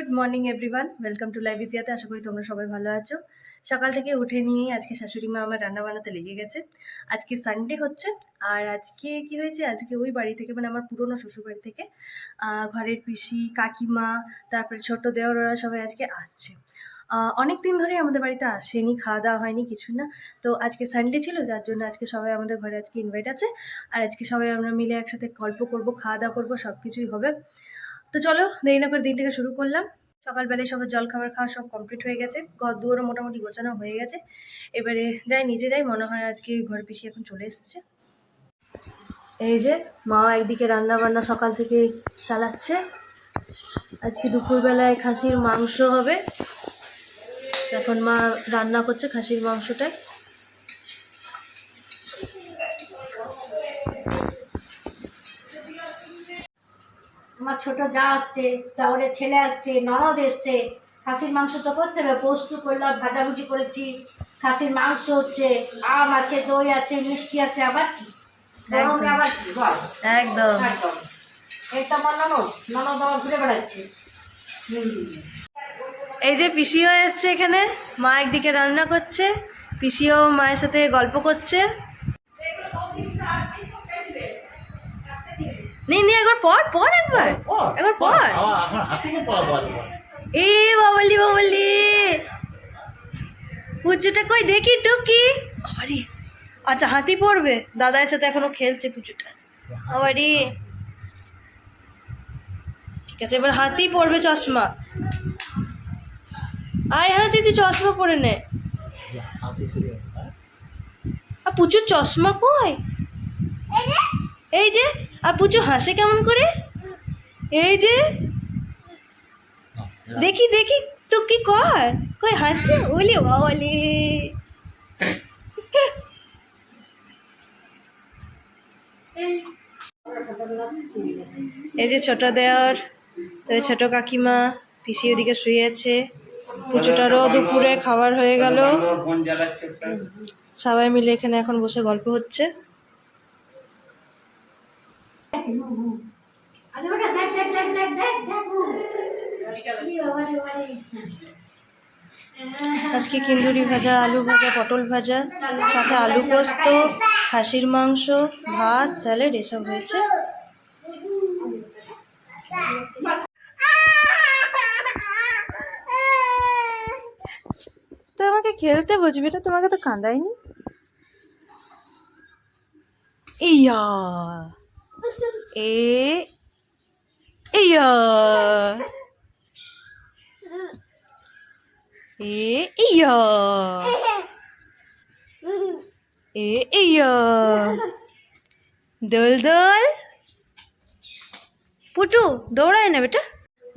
Good morning everyone, welcome to live ইতিয়াতে। আশা করি তোমরা সবাই ভালো আছো। সকাল থেকে উঠে নিয়েই আজকে শাশুড়ি মা আমার রান্না বানাতে লেগে গেছে। আজকে সানডে হচ্ছে, আর আজকে কি হয়েছে, আজকে ওই বাড়ি থেকে মানে আমার পুরনো শ্বশুর বাড়ি থেকে ঘরের পিসি, কাকিমা, তারপরে ছোট দেওররা সবাই আজকে আসছে। অনেক দিন ধরেই আমাদের বাড়িতে আসেনি, খাওয়া দাওয়া হয়নি, কিছু না। তো আজকে সানডে ছিল, যার জন্য আজকে সবাই আমাদের ঘরে আজকে ইনভাইট আছে। আর আজকে সবাই আমরা মিলে একসাথে গল্প করব, খাওয়া দাওয়া করবো, সব কিছুই হবে। তো চলো দেরি না করে দিনটাকে শুরু করলাম। সকালবেলায় সবার জল খাবার খাওয়া সব কমপ্লিট হয়ে গেছে, ঘর দুয়ারও মোটামুটি গোছানো হয়ে গেছে। এবারে নিচে যাই, মনে হয় আজকে ঘর পিসি এখন চলে এসছে। এই যে মা একদিকে রান্না বান্না সকাল থেকে চালাচ্ছে। আজকে দুপুরবেলায় খাসির মাংস হবে, এখন মা রান্না করছে খাসির মাংসটাই। আমার ছোট যা আসছে, তাহলে ছেলে আসছে, ননদ এসছে, খাসির মাংস তো করতে হবে। পোস্ত করলাম, ভাজাভুজি করেছি, খাসির মাংস হচ্ছে, আম আছে, দই আছে, মিষ্টি আছে, আবার কি গরমে আবার কি বল। একদম একদম। এই তো আমার ননদ আবার ঘুরে বেড়াচ্ছে। এই যে পিসিও এসছে এখানে, মা একদিকে রান্না করছে, পিসিও মায়ের সাথে গল্প করছে। নি একবার পর একবার এ বাবলি পুচুটা কই দেখি টুকি। আরে আচ্ছা, হাতি পড়বে, দাদার সাথে এখনো খেলছে পুচুটা। আরে ঠিক আছে, এবার হাতি পড়বে চশমা। আয় হাতি, তুই চশমা পরে নে। আর পুচুর চশমা কই? এই যে, আর পুচু হাসে কেমন করে, এই যে দেখি টুকি কর, কই হাসছে, ওলি বাবলি। এই যে ছোট দেওর, ছোট কাকিমা, পিসি ওদিকে শুয়ে আছে। পুচুটারও দুপুরে খাবার হয়ে গেল, সবাই মিলে এখানে এখন বসে গল্প হচ্ছে। আজকে কিন্দুরি ভাজা, আলু ভাজা, পটল ভাজা, সাথে আলু পোস্ত, খাসির মাংস, ভাত, স্যালাড এসব হয়েছে। তো আমাকে খেলতে বুঝবি, এটা তোমাকে তো কাঁদায়নি। ইয়া এ ইয়া এ ইয়া এ ইয়া দোল দোল পুটু দৌড়ায় না বেটা।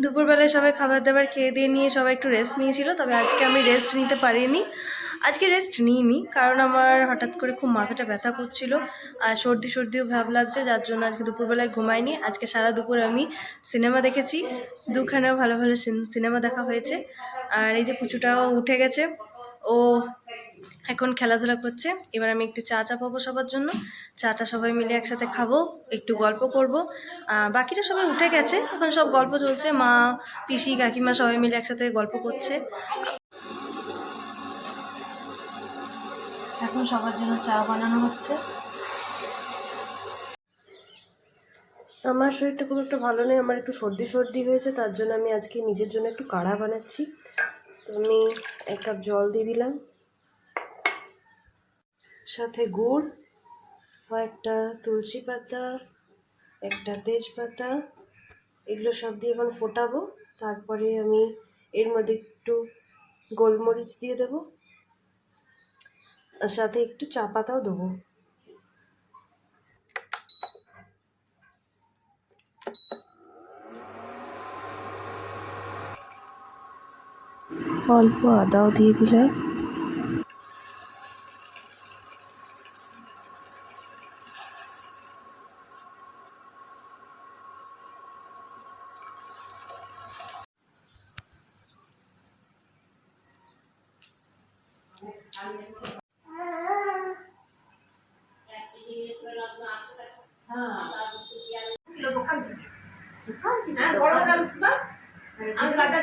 দুপুরবেলায় সবাই খাবার দাবার খেয়ে দিয়ে নিয়ে সবাই একটু রেস্ট নিয়েছিল, তবে আজকে আমি রেস্ট নিতে পারিনি। আজকে রেস্ট নিইনি কারণ আমার হঠাৎ করে খুব মাথাটা ব্যথা করছিল, আর সর্দিও ভাব লাগছে, যার জন্য আজকে দুপুরবেলায় ঘুমাইনি। আজকে সারা দুপুর আমি সিনেমা দেখেছি, দুখানেও ভালো সিনেমা দেখা হয়েছে। আর এই যে পুচুটাও উঠে গেছে, ও এখন খেলাধুলা করছে। এবার আমি একটু চা পাবো সবার জন্য, চাটা সবাই মিলে একসাথে খাবো, একটু গল্প করব। বাকিরা সবাই উঠে গেছে, এখন সব গল্প চলছে, মা, পিসি, কাকিমা সবাই মিলে একসাথে গল্প করছে। এখন সবার জন্য চা বানানো হচ্ছে। আমার শরীরটা খুব একটা ভালো নেই, আমার একটু সর্দি হয়েছে, তার জন্য আমি আজকে নিজের জন্য একটু কাঢ়া বানাচ্ছি। তো আমি 1 কাপ জল দিয়ে দিলাম, সাথে গুড়, কয়েকটা তুলসী পাতা, একটা তেজপাতা, এগুলো সব দিয়ে এখন ফোটাবো। তারপরে আমি এর মধ্যে একটু গোলমরিচ দিয়ে দেবো, আর সাথে একটু চা পাতাও দেবো। অল্প আদাও দিয়ে দিলাম।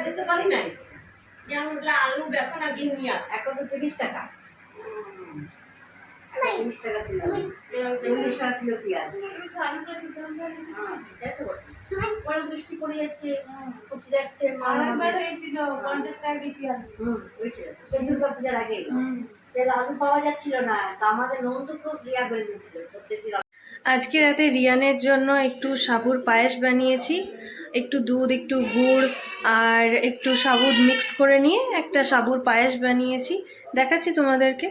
দিতে পারি নাই যে আমি ওগুলো আলু বেসন আর ডিম নিয়ে আসি। এখন তো 30 টাকা 30 টাকা কিলো 40 টাকা কিলো পেঁয়াজ। আলুটা দিতে হবে। সেটাই তো বলছি। পরে বৃষ্টি পড়ে যাচ্ছে, পচে যাচ্ছে, আরেকবার হয়েছিল 50 টাকা কেজি আলু। হয়েছিল সেই দুর্গা পূজার আগে। সে আলু পাওয়া যাচ্ছিল না, তো আমাদের নন্দু খুব রিয়া করে দিচ্ছিল সত্যি। আজকে রাতে রিয়ানের জন্য একটু সাবুর পায়েস বানিয়েছি, একটু দুধ, একটু গুড় আর একটু সাবুর মিক্স করে নিয়ে একটা সাবুর পায়েস বানিয়েছি, দেখাচ্ছি তোমাদেরকে।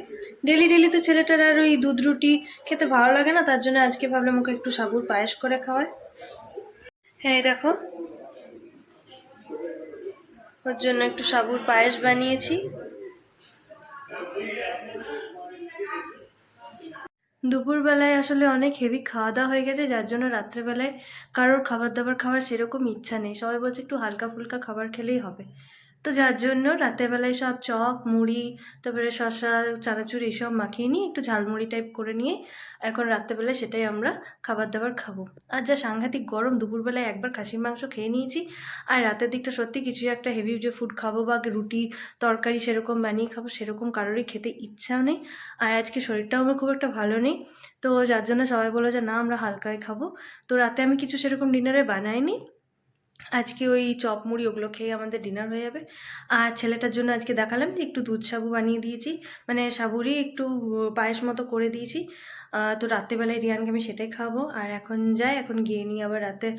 ডেলি ডেলি তো ছেলেটার আর ওই দুধ রুটি খেতে ভালো লাগে না, তার জন্য আজকে ভাবলাম ওকে একটু সাবুর পায়েস করে খাওয়ায়। হ্যাঁ এই দেখো, ওর জন্য একটু সাবুর পায়েস বানিয়েছি। দুপুরবেলায় আসলে অনেক হেভি খাওয়া দাওয়া হয়ে গেছে, যার জন্য রাত্রেবেলায় কারোর খাবার দাবার খাওয়ার সেরকম ইচ্ছা নেই, সবাই বলছে একটু হালকা ফুলকা খাবার খেলেই হবে। তো যার জন্য রাতেরবেলায় সব চপ মুড়ি তারপরে শসা চানাচুর এইসব মাখিয়ে নিয়ে একটু ঝালমুড়ি টাইপ করে নিয়ে এখন রাত্রেবেলায় সেটাই আমরা খাবার দাবার খাবো। আর যা সাংঘাতিক গরম, দুপুরবেলায় একবার খাসির মাংস খেয়ে নিয়েছি, আর রাতের দিকটা সত্যি কিছু একটা হেভি যে ফুড খাবো বা রুটি তরকারি সেরকম বানিয়ে খাবো সেরকম কারোরই খেতে ইচ্ছাও নেই। আর আজকে শরীরটাও আমার খুব একটা ভালো নেই, তো যার জন্য সবাই বললো যে না আমরা হালকায় খাবো। তো রাতে আমি কিছু সেরকম ডিনারে বানাইনি, আজকে ওই চপ মুড়ি ওগুলো খেয়ে আমাদের ডিনার হয়ে যাবে। আর ছেলেটার জন্য আজকে দেখালাম যে একটু দুধ সাবু বানিয়ে দিয়েছি, মানে সাবুরই একটু পায়েস মতো করে দিয়েছি। তো রাত্রেবেলায় রিয়ানকে আমি সেটাই খাবো। আর এখন যাই, এখন গিয়ে নিয়ে আবার রাতে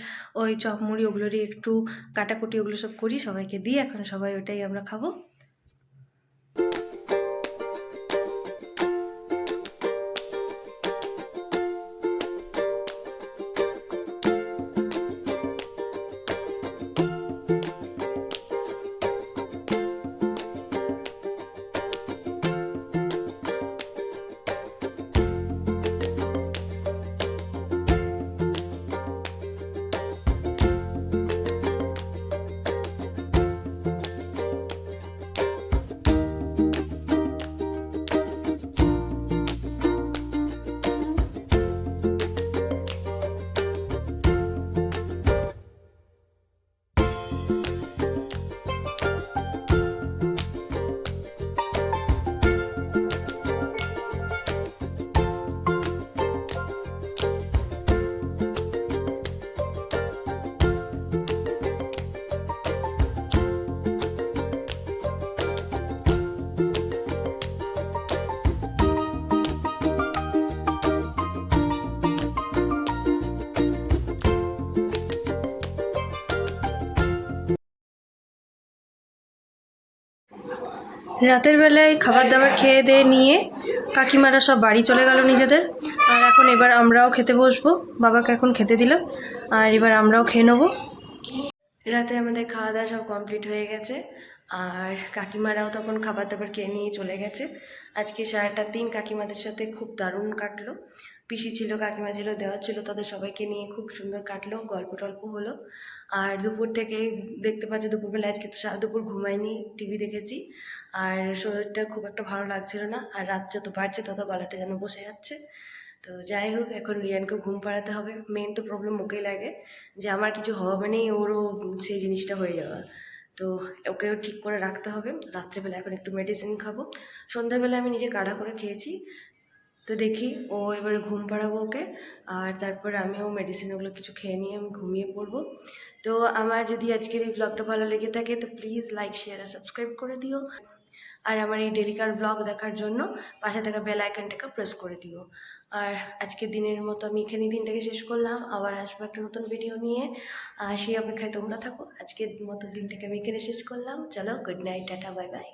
ওই চপ মুড়ি ওগুলোরই একটু কাটাকুটি ওগুলো সব করি, সবাইকে দিই, এখন সবাই ওইটাই আমরা খাবো। রাতের বেলায় খাবার দাবার খেয়ে দিয়ে নিয়ে কাকিমারা সব বাড়ি চলে গেল নিজেদের, আর এখন এবার আমরাও খেতে বসবো। বাবাকে এখন খেতে দিলাম, আর এবার আমরাও খেয়ে নেবো। রাতে আমাদের খাওয়া দাওয়া সব কমপ্লিট হয়ে গেছে, আর কাকিমারাও তখন খাবার দাবার খেয়ে নিয়ে চলে গেছে। আজকে সারাটা দিন কাকিমাদের সাথে খুব দারুণ কাটলো, পিসি ছিল, কাকিমা ছিল, দেওয়া ছিল, তাদের সবাইকে নিয়ে খুব সুন্দর কাটলো, গল্প টল্প হলো। আর দুপুর থেকে দেখতে পাচ্ছি দুপুরবেলা আজকে তো দুপুর ঘুমাইনি, টিভি দেখেছি, আর শরীরটা খুব একটা ভালো লাগছিল না, আর রাত যত বাড়ছে তত গলাটা যেন বসে যাচ্ছে। তো যাই হোক, এখন রিয়ানকে ঘুম পাড়াতে হবে। মেন তো প্রবলেম ওকেই লাগে, যে আমার কিছু হওয়া মানেই ওরও সেই জিনিসটা হয়ে যাওয়া, তো ওকেও ঠিক করে রাখতে হবে। রাত্রেবেলা এখন একটু মেডিসিন খাবো, সন্ধ্যাবেলা আমি নিজে কাঢ়া করে খেয়েছি। তো দেখি ও এবারে ঘুম পাড়াবো ওকে, আর তারপরে আমিও মেডিসিনগুলো কিছু খেয়ে নিয়ে আমি ঘুমিয়ে পড়বো। তো আমার যদি আজকের এই ব্লগটা ভালো লেগে থাকে তো প্লিজ লাইক শেয়ার আর সাবস্ক্রাইব করে দিও, আর আমার এই ডেলিকার ব্লগ দেখার জন্য পাশে থাকা বেল আইকনটাকে প্রেস করে দিও। আর আজকের দিনের মতো আমি এখানেই দিনটাকে শেষ করলাম, আবার আসবো একটা নতুন ভিডিও নিয়ে, আর সেই অপেক্ষায় তোমরা থাকো। আজকের মতো দিনটাকে আমি এখানে শেষ করলাম, চলো good night, tata, bye bye.